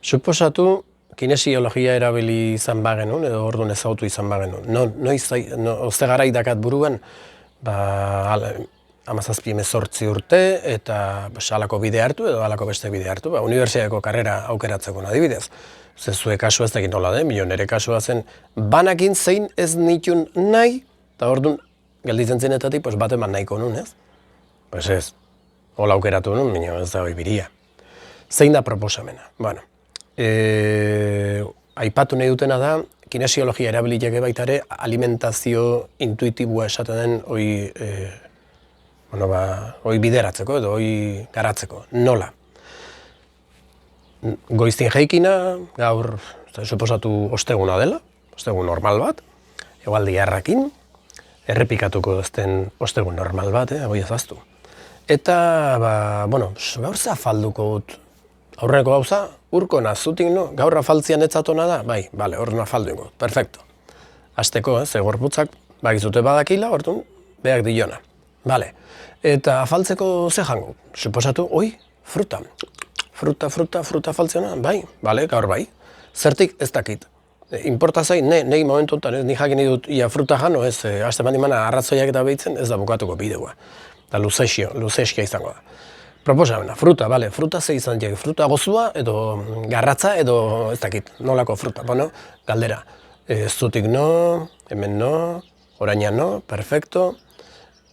Suposatu, kinesiologia erabili izan bagenun, edo orduan ezagutu izan bagenun. Oze garai dakat buruan, 17-18 urte, eta halako bide hartu, edo halako beste bide hartu, unibertsitateko karrera aukeratzeko adibidez. Zue kasu ez dakit nola den, nire kasua zen, banakin zein ez nitun nahi, eta orduan, gelditzen zenetatik, bat eman nahiko nun, ez? Pues ez, hola aukeratu nun, ez da hoi biria. Zein da proposamena? Bueno, aipatu nahi dutena da, kinesiologia erabiliteke baita ere, alimentazio intuitibua esaten den hoi bideratzeko edo hoi garatzeko. Nola? Goiztin jaikina, gaur, suposatu osteguna dela, ostegun normal bat, egualdi harrakin, errepikatuko duzten ostegun normal bat, hoi ezaztu. Eta, gaur zafalduko dut, aurreneko gauza, urko nazutik, gaur afaltzian etzatona da? Bai, hor nafalduko, perfecto. Azteko, gorputzak, bakizute badakila, hortun, beak diona. Eta afaltzeko ze jango? Suposatu, fruta. Fruta afaltziona? Bai, gaur bai. Zertik ez dakit. Inporta zain, nahi momentu enten, ni jakin dut ia fruta jano, ez, azte mandimana arratzoiak eta behitzen, ez da bukatuko bideoa. Eta luzeskia izango da. Proposamena, fruta, fruta ze izan diak, fruta gozua, edo garratza, edo ez dakit, nolako fruta. Galdera, zutik no, hemen no, oraina no, perfecto.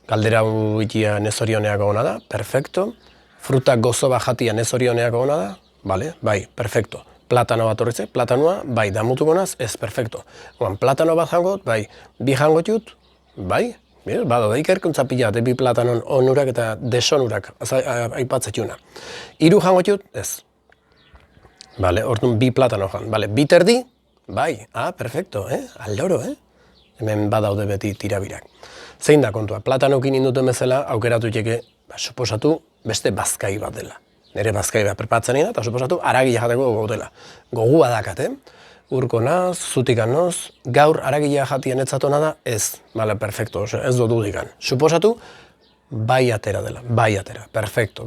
Galdera huitia nezorioneak gona da, perfecto. Fruta gozo bat jatia nezorioneak gona da, bai, perfecto. Platano bat horretze, platanoa, bai, damutuko naz, ez, perfecto. Platano bat jangot, bai, bi jangot jut, bai, bado, ikerkuntza pila, bi platanon onurak eta desonurak, aipatzetuna. 3 jangot jut, ez. Orduan bi platano jan, bi terdi, bai, perfecto, aldoro, hemen badaude beti tirabirak. Zein da kontua, platanokin induten bezala, aukeratu txeke, suposatu, beste bazkai bat dela. Nere bazkai bat prepatzen nina, eta suposatu, aragila jateko gautela. Gogua dakat, urko naz, zutikan noz, gaur aragila jatien etzatona da, ez. Perfecto, ez dut dudikan. Suposatu, bai atera dela, perfecto,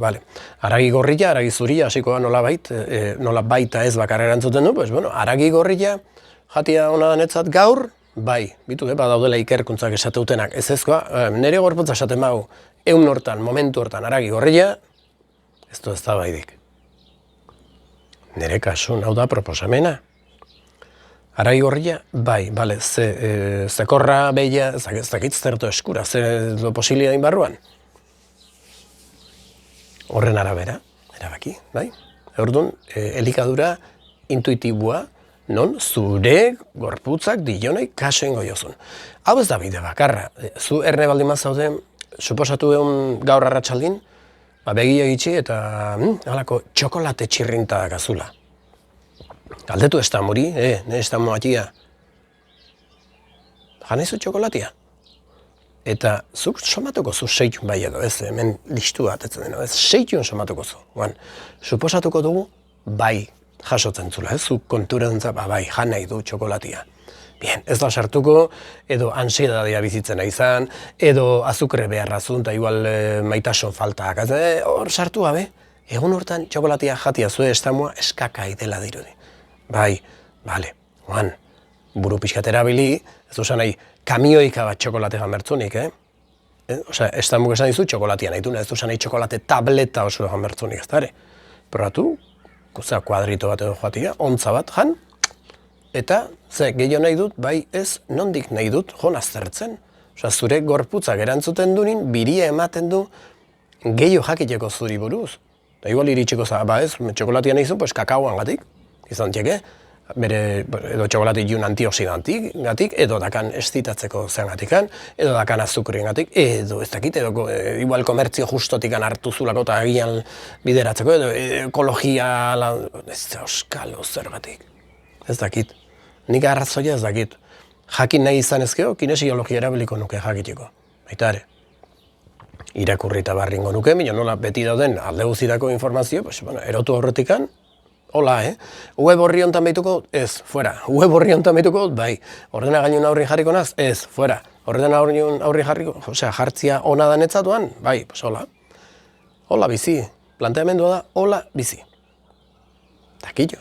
Aragi gorrila, aragi zuria, hasiko da nola baita ez bakarra erantzuten du, aragi gorrila jatia hona denetzat gaur, bai, badaudela ikerkuntzak esateutenak, ez ezkoa, nire gorputza esaten bau, hortan, momentu hortan, aragi gorrila, ez du ez da baidik. Nire kasun, hau da proposamena. Aragi gorrila, bai, zekorra behia, ez dakit zerto eskura, ze posibilia din barruan. Horren arabera, erabaki, bai? Orduan, elikadura intuitibua, non zure gorputzak dionei kaso ingo jozun. Hau ez da bide bakarra. Zu erne baldin mazaude, suposatu egun gaur arratsaldin, begia egitsi eta halako txokolate txirrinta gazula. Galdetu ez da muri, ez da moatia. Janezu txokolatia? Eta zuk somatuko zu 6 bai edo, ez, hemen listu bat etzen deno, ez, 6 somatuko zu. Suposatuko dugu, bai, jasotzen zula, zuk kontura duntza, bai, jan nahi du txokolatia. Bien, ez da sartuko, edo ansiedadea bizitzen izan, edo azukre beharrazun, eta igual maitasun faltak. Hor sartu gabe, egun hortan txokolatia jatia zue estamua eskakai dela dirudi. Bai, buru pixkat erabili, ez duzan nahi, kamioika bat txokolate janbertzunik, estamuk esan dizu txokolatia nahi du, ez duzan nahi txokolate tableta oso janbertzunik, ez da ere. Probatu, kuadrito bat edo joatia, ontza bat jan, eta gehiago nahi dut, bai ez nondik nahi dut jon aztertzen. Zure gorputzak erantzuten dunin, biria ematen du gehiago jakiteko zuri buruz. Igual iritsiko za, ez, txokolatia nahi zu, kakaoan gatik, izan txeke, edo txokolati jun antioxidantik gatik, edo dakan estitatzeko zean gatikan, edo dakan azukrien gatik, edo ez dakit, edo igual komertzio justotikan hartu zulako eta agian bideratzeko, edo ekologia, ez da euskalo zergatik. Ez dakit. Nik arrazoia ez dakit. Jakin nahi izan ezkeo, kinesiologia erabiliko nuke jakiteko. Baita ere. Irakurrita barringo nuke, mino nola beti dauden alde guztitako informazio, erotu horretikan, hola, web horri hontan behituko, ez, fuera. Web horri hontan behituko, bai. Ordena gainun aurri jarriko naz, ez, fuera. Ordena aurri jarriko, jartzia ona da netzatuan, bai, hola. Hola bizi. Planteamendua da, hola bizi. Takillo.